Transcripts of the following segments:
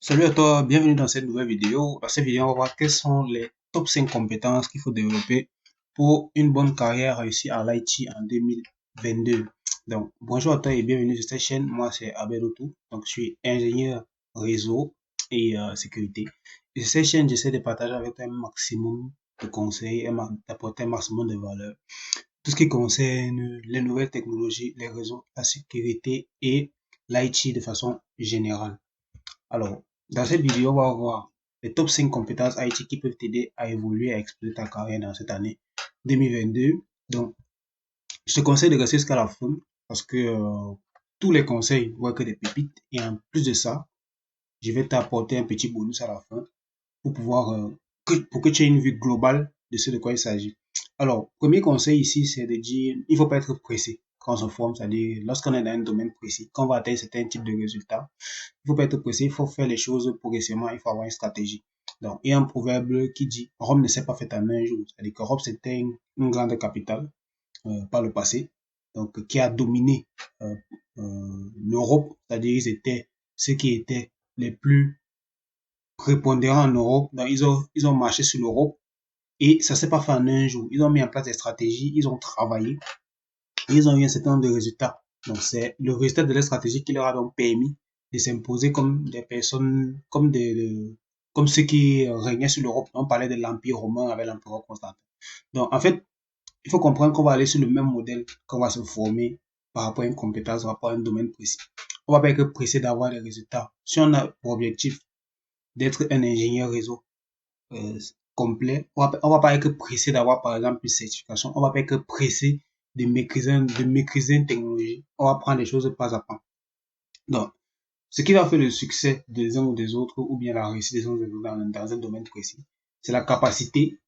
Salut à toi, bienvenue dans cette nouvelle vidéo. Dans cette vidéo, on va voir quelles sont les top 5 compétences qu'il faut développer pour une bonne carrière réussie à l'IT en 2022. Donc, bonjour à toi et bienvenue sur cette chaîne. Moi, c'est Abel Otou. Donc, je suis ingénieur réseau et sécurité. Et sur cette chaîne, j'essaie de partager avec toi un maximum de conseils et d'apporter un maximum de valeur. Tout ce qui concerne les nouvelles technologies, les réseaux, la sécurité et l'IT de façon générale. Alors, dans cette vidéo, on va voir les top 5 compétences IT qui peuvent t'aider à évoluer et à exploser ta carrière dans cette année 2022. Donc, je te conseille de rester jusqu'à la fin parce que tous les conseils vont être que des pépites. Et en plus de ça, je vais t'apporter un petit bonus à la fin pour pouvoir pour que tu aies une vue globale de ce de quoi il s'agit. Alors, premier conseil ici, c'est de dire, il faut pas être pressé quand on se forme, c'est-à-dire lorsqu'on est dans un domaine précis, quand on va atteindre certains types de résultats, il faut pas être pressé, il faut faire les choses progressivement, il faut avoir une stratégie. Donc, il y a un proverbe qui dit, Rome ne s'est pas fait en un jour. C'est-à-dire que Rome, c'était une grande capitale par le passé, donc qui a dominé euh, l'Europe, c'est-à-dire ils étaient ceux qui étaient les plus prépondérants en Europe. Donc, ils ont marché sur l'Europe et ça s'est pas fait en un jour. Ils ont mis en place des stratégies, ils ont travaillé et ils ont eu un certain nombre de résultats. Donc, c'est le résultat de la stratégie qui leur a donc permis de s'imposer comme des personnes, comme ceux qui régnaient sur l'Europe. On parlait de l'Empire romain avec l'Empereur Constantin. Donc, en fait, il faut comprendre qu'on va aller sur le même modèle, qu'on va se former par rapport à une compétence, par rapport à un domaine précis. On va pas être pressé d'avoir des résultats. Si on a pour objectif d'être un ingénieur réseau euh, complet, on va pas être pressé d'avoir par exemple une certification, on va pas être pressé de maîtriser une technologie. On va prendre les choses pas à pas. Donc, ce qui va faire le succès des uns ou des autres, ou bien la réussite des uns ou des autres dans un domaine précis, c'est la capacité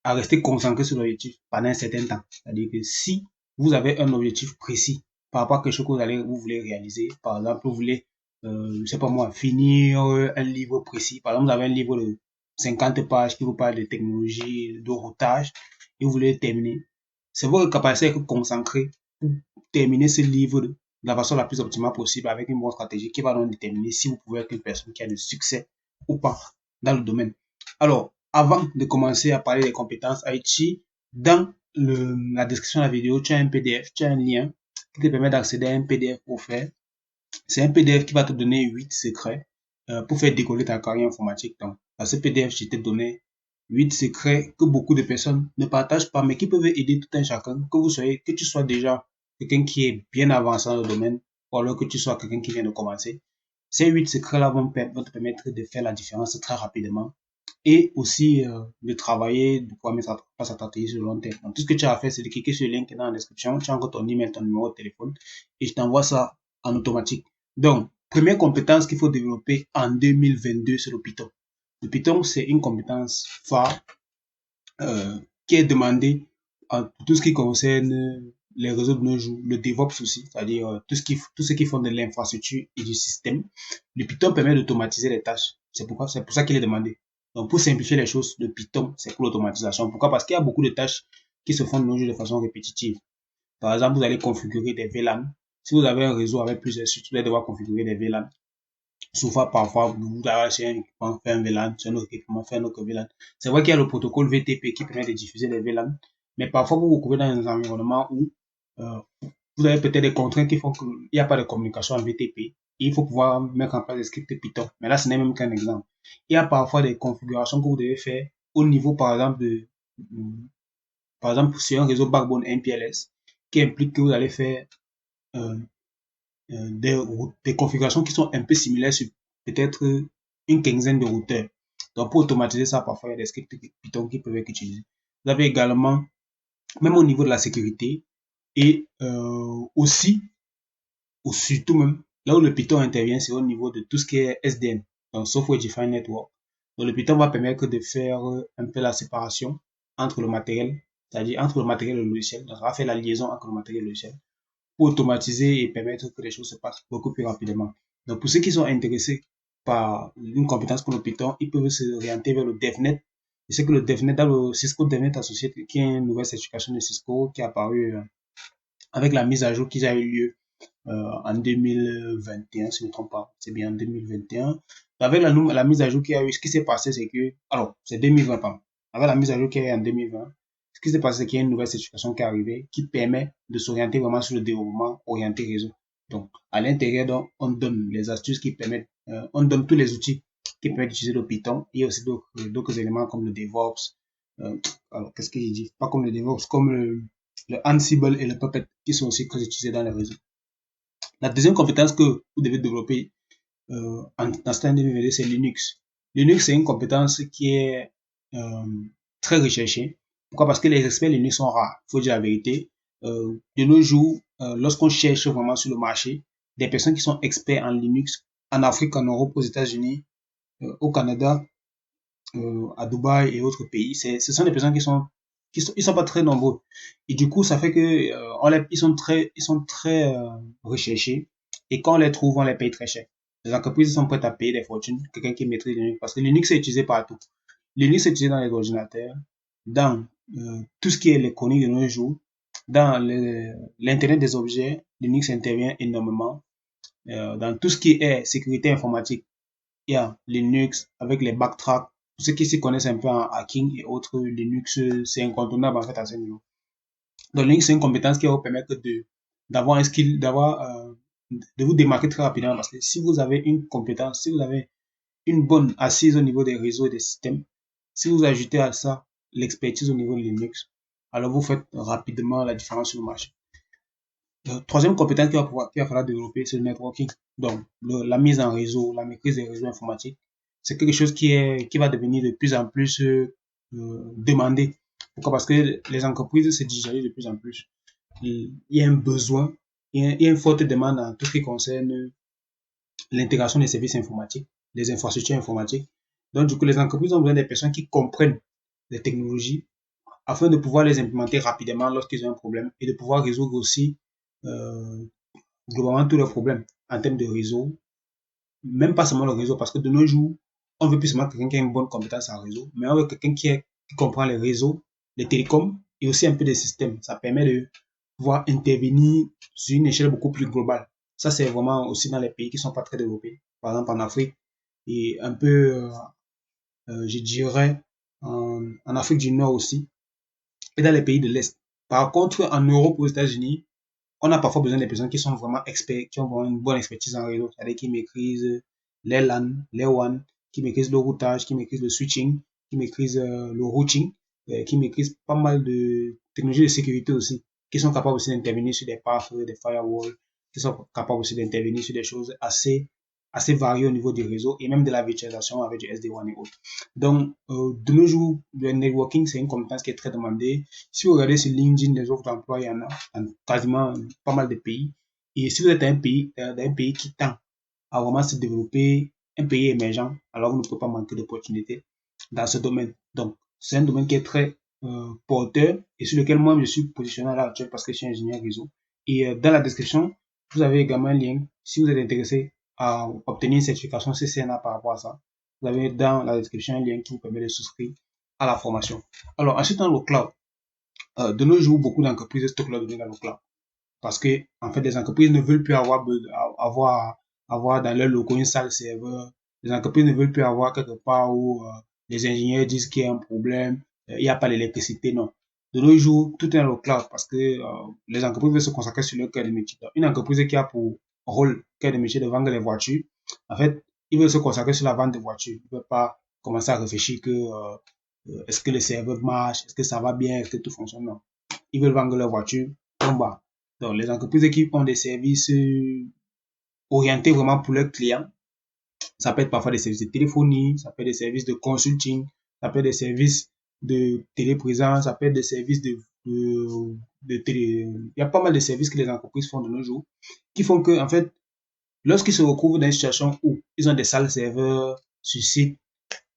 à rester concentré sur l'objectif pendant un certain temps. C'est-à-dire que si vous avez un objectif précis par rapport à quelque chose que vous voulez réaliser, par exemple, vous voulez, je sais pas moi, finir un livre précis. Par exemple, vous avez un livre de 50 pages qui vous parle de technologie, de routage, et vous voulez le terminer. C'est votre capacité à être concentré pour terminer ce livre de la façon la plus optimale possible avec une bonne stratégie qui va donc déterminer si vous pouvez être une personne qui a du succès ou pas dans le domaine. Alors, avant de commencer à parler des compétences IT, dans la description de la vidéo, tu as un PDF, tu as un lien qui te permet d'accéder à un PDF offert. C'est un PDF qui va te donner 8 secrets pour faire décoller ta carrière informatique. Donc, dans ce PDF, je t'ai donné 8 secrets que beaucoup de personnes ne partagent pas, mais qui peuvent aider tout un chacun, que tu sois déjà quelqu'un qui est bien avancé dans le domaine, ou alors que tu sois quelqu'un qui vient de commencer. Ces 8 secrets-là vont te permettre de faire la différence très rapidement et aussi de travailler, de pouvoir mettre en place ta stratégie sur le long terme. Donc, tout ce que tu as à faire, c'est de cliquer sur le lien qui est dans la description, tu as encore ton email, ton numéro de téléphone, et je t'envoie ça en automatique. Donc, première compétence qu'il faut développer en 2022, c'est le Python. Le Python, c'est une compétence phare euh, qui est demandée à tout ce qui concerne les réseaux de nos jours, le DevOps aussi, c'est-à-dire tout ce qui font de l'infrastructure et du système. Le Python permet d'automatiser les tâches. C'est pour ça qu'il est demandé. Donc, pour simplifier les choses, le Python, c'est pour l'automatisation. Pourquoi? Parce qu'il y a beaucoup de tâches qui se font de nos jours de façon répétitive. Par exemple, vous allez configurer des VLAN. Si vous avez un réseau avec plusieurs sites, vous allez devoir configurer des VLAN. Souvent, parfois, vous avez acheté un équipement, fait un VLAN, sur un autre équipement, fait un autre VLAN. C'est vrai qu'il y a le protocole VTP qui permet de diffuser les VLAN, mais parfois, vous vous trouvez dans un environnement où euh, vous avez peut-être des contraintes qui font qu'il n'y a pas de communication en VTP. Et il faut pouvoir mettre en place des scripts Python. Mais là, ce n'est même qu'un exemple. Il y a parfois des configurations que vous devez faire au niveau, par exemple, sur un réseau backbone MPLS, qui implique que vous allez faire euh, des configurations qui sont un peu similaires sur peut-être une quinzaine de routeurs. Donc, pour automatiser ça, parfois, il y a des scripts Python qui peuvent être utilisés. Vous avez également, même au niveau de la sécurité, et aussi, ou surtout même, là où le Python intervient, c'est au niveau de tout ce qui est SDN, donc Software Defined Network. Donc, le Python va permettre de faire un peu la séparation entre le matériel, c'est-à-dire entre le matériel et le logiciel. Donc, ça va faire la liaison entre le matériel et le logiciel pour automatiser et permettre que les choses se passent beaucoup plus rapidement. Donc, pour ceux qui sont intéressés par une compétence comme le Python, ils peuvent se orienter vers le DevNet. Je sais que le DevNet, dans le Cisco DevNet Associate, qui est une nouvelle certification de Cisco qui est apparue avec la mise à jour qui a eu lieu en 2021, si je ne me trompe pas. C'est bien en 2021. Avec la mise à jour qu'il y a eu, ce qui s'est passé, c'est que, alors, c'est 2020, pardon. Avec la mise à jour qu'il y a eu en 2020, ce qui s'est passé, c'est qu'il y a une nouvelle certification qui est arrivée qui permet de s'orienter vraiment sur le développement orienté réseau. Donc, à l'intérieur, donc, on donne les astuces qui permettent, on donne tous les outils qui permettent d'utiliser le Python. Il y a aussi d'autres éléments comme le DevOps. Alors, qu'est-ce que j'ai dit? Pas comme le DevOps, comme le Ansible et le Puppet qui sont aussi très utilisés dans les réseaux. La deuxième compétence que vous devez développer dans cette année, c'est Linux. Linux, c'est une compétence qui est euh, très recherchée. Pourquoi? Parce que les experts Linux sont rares. Il faut dire la vérité. De nos jours, lorsqu'on cherche vraiment sur le marché, des personnes qui sont experts en Linux, en Afrique, en Europe, aux États-Unis, au Canada, à Dubaï et autres pays, ce sont des personnes ils sont pas très nombreux. Et du coup, ça fait que ils sont très recherchés. Et quand on les trouve, on les paye très cher. Les entreprises sont prêtes à payer des fortunes. Quelqu'un qui maîtrise Linux, parce que Linux est utilisé partout. Linux est utilisé dans les ordinateurs, dans tout ce qui est l'économie de nos jours, dans l'Internet des objets. Linux intervient énormément. Dans tout ce qui est sécurité informatique, il y a Linux avec les backtracks. Pour ceux qui s'y connaissent un peu en hacking et autres, Linux, c'est incontournable en fait à ce niveau. Donc Linux, c'est une compétence qui va vous permettre d'avoir un skill, de vous démarquer très rapidement parce que si vous avez une compétence, si vous avez une bonne assise au niveau des réseaux et des systèmes, si vous ajoutez à ça l'expertise au niveau de Linux, alors vous faites rapidement la différence sur le marché. Troisième compétence qu'il va falloir développer, c'est le networking. Donc, la mise en réseau, la maîtrise des réseaux informatiques, c'est quelque chose qui va devenir de plus en plus demandé. Pourquoi? Parce que les entreprises se digitalisent de plus en plus. Il y a un besoin, il y a une forte demande en tout ce qui concerne l'intégration des services informatiques, des infrastructures informatiques. Donc, du coup, les entreprises ont besoin des personnes qui comprennent les technologies afin de pouvoir les implémenter rapidement lorsqu'ils ont un problème et de pouvoir résoudre aussi euh, globalement tous les problèmes en termes de réseau, même pas seulement le réseau, parce que de nos jours, on veut plus seulement quelqu'un qui a une bonne compétence en réseau, mais on veut quelqu'un qui comprend les réseaux, les télécoms et aussi un peu des systèmes. Ça permet de pouvoir intervenir sur une échelle beaucoup plus globale. Ça, c'est vraiment aussi dans les pays qui sont pas très développés, par exemple en Afrique et un peu, je dirais, en Afrique du Nord aussi et dans les pays de l'Est. Par contre, en Europe, aux États-Unis, on a parfois besoin des personnes qui sont vraiment experts, qui ont vraiment une bonne expertise en réseau, c'est-à-dire qui maîtrisent les LAN, les WAN, qui maîtrisent le routage, qui maîtrisent le switching, qui maîtrisent le routing, qui maîtrisent pas mal de technologies de sécurité aussi, qui sont capables aussi d'intervenir sur des pathways, des firewalls, qui sont capables aussi d'intervenir sur des choses assez variées au niveau du réseau et même de la virtualisation avec du SD-WAN et autres. Donc, de nos jours, le networking, c'est une compétence qui est très demandée. Si vous regardez sur LinkedIn, les offres d'emploi, il y en a dans quasiment pas mal de pays. Et si vous êtes dans un pays qui tend à vraiment se développer, un pays émergent, alors vous ne pouvez pas manquer d'opportunités dans ce domaine. Donc, c'est un domaine qui est très porteur et sur lequel moi je suis positionné à l'heure actuelle parce que je suis ingénieur réseau. Et dans la description, vous avez également un lien si vous êtes intéressé à obtenir une certification CCNA par rapport à ça. Vous avez dans la description un lien qui vous permet de souscrire à la formation. Alors, ensuite, dans le cloud, de nos jours, beaucoup d'entreprises stockent leurs données dans le cloud. Parce que, en fait, les entreprises ne veulent plus avoir dans leur locaux une salle serveur. Les entreprises ne veulent plus avoir quelque part où les ingénieurs disent qu'il y a un problème, il n'y a pas d'électricité, non. De nos jours, tout est dans le cloud parce que les entreprises veulent se consacrer sur leur cœur de métier. Donc, une entreprise qui a pour rôle, cœur de métier de vendre les voitures, en fait, ils veulent se consacrer sur la vente de voitures. Ils ne veulent pas commencer à réfléchir que est-ce que le serveur marche, est-ce que ça va bien, est-ce que tout fonctionne, non. Ils veulent vendre leur voiture, en bas. Donc, les entreprises qui ont des services orientés vraiment pour leurs clients, ça peut être parfois des services de téléphonie, ça peut être des services de consulting, ça peut être des services de téléprésence, ça peut être des services de télé. Il y a pas mal de services que les entreprises font de nos jours qui font que, en fait, lorsqu'ils se retrouvent dans une situation où ils ont des salles serveurs sur site,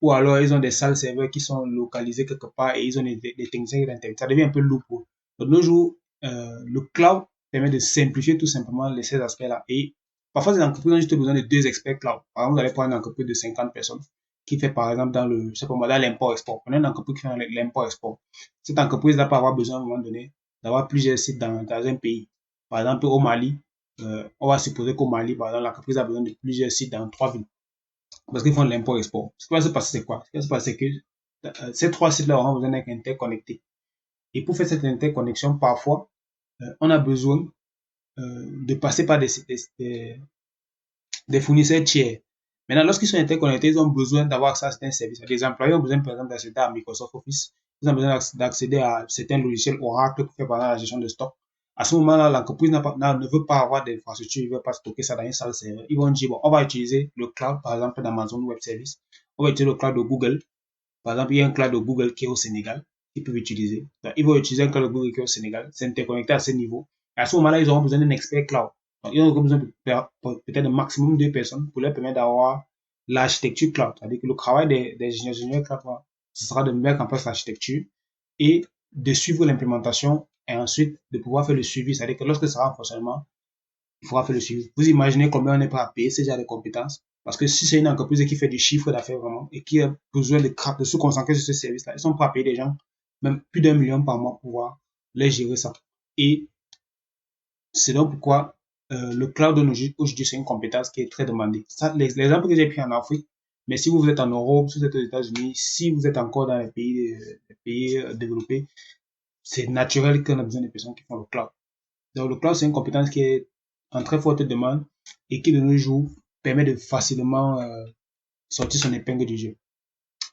ou alors ils ont des salles serveurs qui sont localisées quelque part et ils ont des techniciens d'Internet, ça devient un peu lourd pour eux. Donc, de nos jours, le cloud permet de simplifier tout simplement ces aspects-là. Et parfois, les entreprises ont juste besoin de deux experts cloud. Par exemple, vous allez prendre une entreprise de 50 personnes qui fait, par exemple, je sais pas moi, dans l'import-export. Prenez une entreprise qui fait l'import-export. Cette entreprise-là peut avoir besoin, à un moment donné, d'avoir plusieurs sites dans un pays. Par exemple, au Mali, on va supposer qu'au Mali, par exemple, l'entreprise a besoin de plusieurs sites dans 3 villes. Parce qu'ils font de l'import-export. Ce qui va se passer, c'est quoi? Ce qui va se passer, c'est que ces 3 sites-là auront besoin d'être interconnectés. Et pour faire cette interconnexion, parfois, on a besoin de passer par des fournisseurs tiers. Maintenant, lorsqu'ils sont interconnectés, ils ont besoin d'avoir accès à certains services. Les employés ont besoin, par exemple, d'accéder à Microsoft Office. Ils ont besoin d'accéder à certains logiciels Oracle pour faire, par exemple, la gestion de stock. À ce moment-là, l'entreprise ne veut pas avoir d'infrastructure, il ne veut pas stocker ça dans une salle serveur. Ils vont dire, bon, on va utiliser le cloud, par exemple, d'Amazon Web Service. On va utiliser le cloud de Google. Par exemple, il y a un cloud de Google qui est au Sénégal, qu'ils peuvent utiliser. Donc, ils vont utiliser un cloud de Google qui est au Sénégal, s'interconnecter à ce niveau. Et à ce moment-là, ils auront besoin d'un expert cloud. Donc, ils auront besoin peut-être un maximum de personnes pour leur permettre d'avoir l'architecture cloud. C'est-à-dire que le travail des ingénieurs cloud, ce sera de mettre en place l'architecture et de suivre l'implémentation et ensuite de pouvoir faire le suivi. C'est-à-dire que lorsque ça sera en fonctionnement, il faudra faire le suivi. Vous imaginez combien on est prêt à payer ce genre de compétences? Parce que si c'est une entreprise qui fait du chiffre d'affaires vraiment et qui a besoin de se concentrer sur ce service-là, ils sont prêts à payer des gens même plus d'1 million par mois pour pouvoir les gérer ça. Et c'est donc pourquoi le cloud aujourd'hui, c'est une compétence qui est très demandée. Ça, l'exemple que j'ai pris en Afrique, mais si vous êtes en Europe, si vous êtes aux États-Unis, si vous êtes encore dans les pays développés, c'est naturel qu'on a besoin de personnes qui font le cloud. Donc, le cloud, c'est une compétence qui est en très forte demande et qui, de nos jours, permet de facilement sortir son épingle du jeu.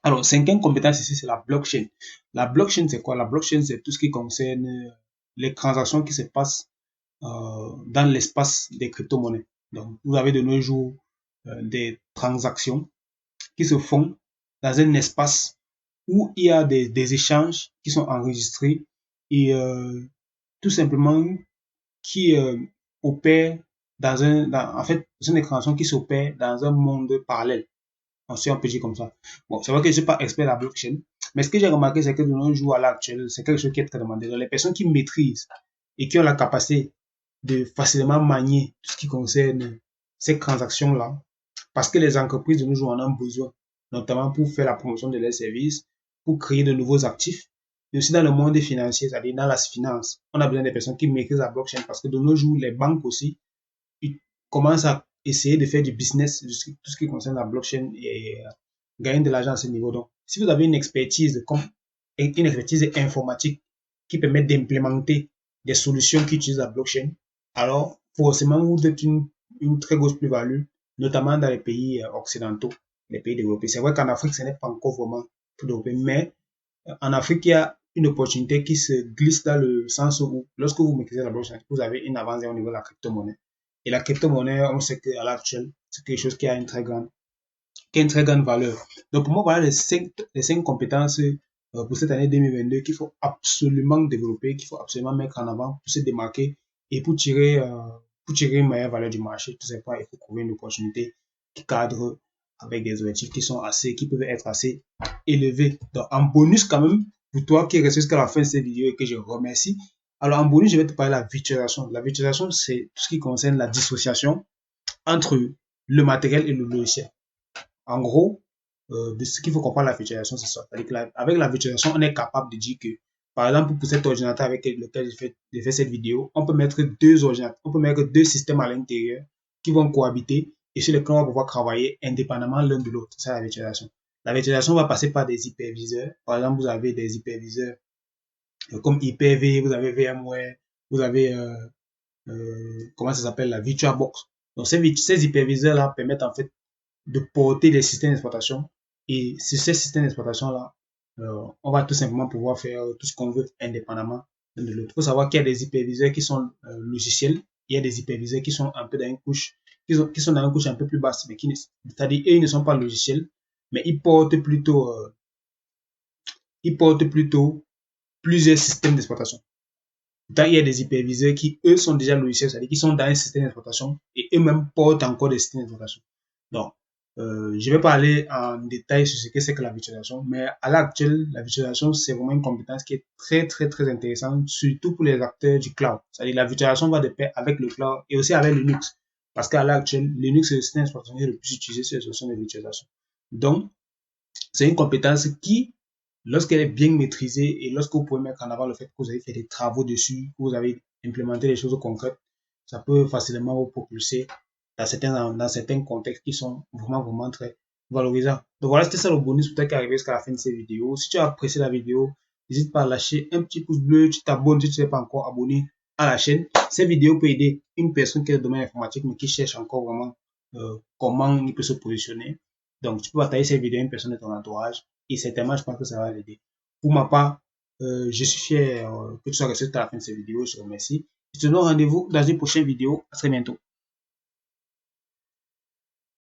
Alors, cinquième compétence ici, c'est la blockchain. La blockchain, c'est quoi? La blockchain, c'est tout ce qui concerne les transactions qui se passent dans l'espace des crypto-monnaies. Donc, vous avez de nos jours des transactions qui se font dans un espace où il y a des échanges qui sont enregistrés et tout simplement qui opère en fait, c'est une création qui s'opère dans un monde parallèle. Si on peut dire comme ça. Bon, c'est vrai que je ne suis pas expert de la blockchain, mais ce que j'ai remarqué, c'est que de nos jours à l'actuel, c'est quelque chose qui est très demandé. Donc, les personnes qui maîtrisent et qui ont la capacité de facilement manier tout ce qui concerne ces transactions-là, parce que les entreprises de nos jours en ont besoin, notamment pour faire la promotion de leurs services, pour créer de nouveaux actifs, et aussi dans le monde financier, c'est-à-dire dans la finance. On a besoin des personnes qui maîtrisent la blockchain parce que de nos jours, les banques aussi, ils commencent à essayer de faire du business, tout ce qui concerne la blockchain et gagner de l'argent à ce niveau. Donc, si vous avez une expertise informatique qui permet d'implémenter des solutions qui utilisent la blockchain, alors forcément vous êtes une très grosse plus-value, notamment dans les pays occidentaux, les pays développés. C'est vrai qu'en Afrique, ce n'est pas encore vraiment tout développé, mais en Afrique, il y a une opportunité qui se glisse dans le sens où, lorsque vous maîtrisez la blockchain, vous avez une avance au niveau de la crypto-monnaie. Et la crypto-monnaie, on sait qu'à l'heure actuelle, c'est quelque chose qui a une très grande valeur. Donc, pour moi, voilà les cinq compétences pour cette année 2022 qu'il faut absolument développer, qu'il faut absolument mettre en avant pour se démarquer et pour tirer une meilleure valeur du marché. Tout simplement, il faut trouver une opportunité qui cadre avec des objectifs qui peuvent être assez élevés. Donc, en bonus, quand même, pour toi qui est resté jusqu'à la fin de cette vidéo et que je remercie. Alors, en bonus, je vais te parler de la virtualisation. La virtualisation, c'est tout ce qui concerne la dissociation entre le matériel et le logiciel. En gros, de ce qu'il faut comprendre la virtualisation, c'est ça. Avec la virtualisation, on est capable de dire que, par exemple, pour cet ordinateur avec lequel j'ai fait cette vidéo, on peut mettre deux ordinateurs, on peut mettre deux systèmes à l'intérieur qui vont cohabiter et sur lesquels on va pouvoir travailler indépendamment l'un de l'autre. C'est la virtualisation. La virtualisation va passer par des hyperviseurs. Par exemple, vous avez des hyperviseurs comme Hyper-V, vous avez VMware, vous avez, comment ça s'appelle, la VirtualBox. Donc, ces hyperviseurs-là permettent en fait de porter des systèmes d'exploitation. Et sur ces systèmes d'exploitation-là, on va tout simplement pouvoir faire tout ce qu'on veut indépendamment l'un de l'autre. Il faut savoir qu'il y a des hyperviseurs qui sont logiciels, il y a des hyperviseurs qui sont un peu dans une couche, qui sont dans une couche un peu plus basse, mais c'est-à-dire, ils ne sont pas logiciels, mais ils portent plutôt plusieurs systèmes d'exploitation. Pourtant, il y a des hyperviseurs qui, eux, sont déjà logiciels, c'est-à-dire qu'ils sont dans un système d'exploitation et eux-mêmes portent encore des systèmes d'exploitation. Donc, je vais pas aller en détail sur ce que c'est que la virtualisation, mais à l'heure actuelle, la virtualisation, c'est vraiment une compétence qui est très, très, très intéressante, surtout pour les acteurs du cloud. C'est-à-dire la virtualisation va de pair avec le cloud et aussi avec Linux. Parce qu'à l'heure actuelle, Linux est le système d'exploitation le plus utilisé sur les solutions de virtualisation. Donc, c'est une compétence qui, lorsqu'elle est bien maîtrisée et lorsque vous pouvez mettre en avant le fait que vous avez fait des travaux dessus, que vous avez implémenté des choses concrètes, ça peut facilement vous propulser dans certains contextes qui sont vraiment très valorisants. Donc voilà, c'était ça le bonus pour toi qui est arrivé jusqu'à la fin de cette vidéo. Si tu as apprécié la vidéo, n'hésite pas à lâcher un petit pouce bleu, tu t'abonnes si tu n'es pas encore abonné à la chaîne. Cette vidéo peut aider une personne qui est dans le domaine informatique mais qui cherche encore vraiment comment il peut se positionner. Donc tu peux partager cette vidéo à une personne de ton entourage et certainement je pense que ça va l'aider. Pour ma part, je suis fier que tu sois resté à la fin de cette vidéo. Je te remercie. Je te donne rendez-vous dans une prochaine vidéo. À très bientôt.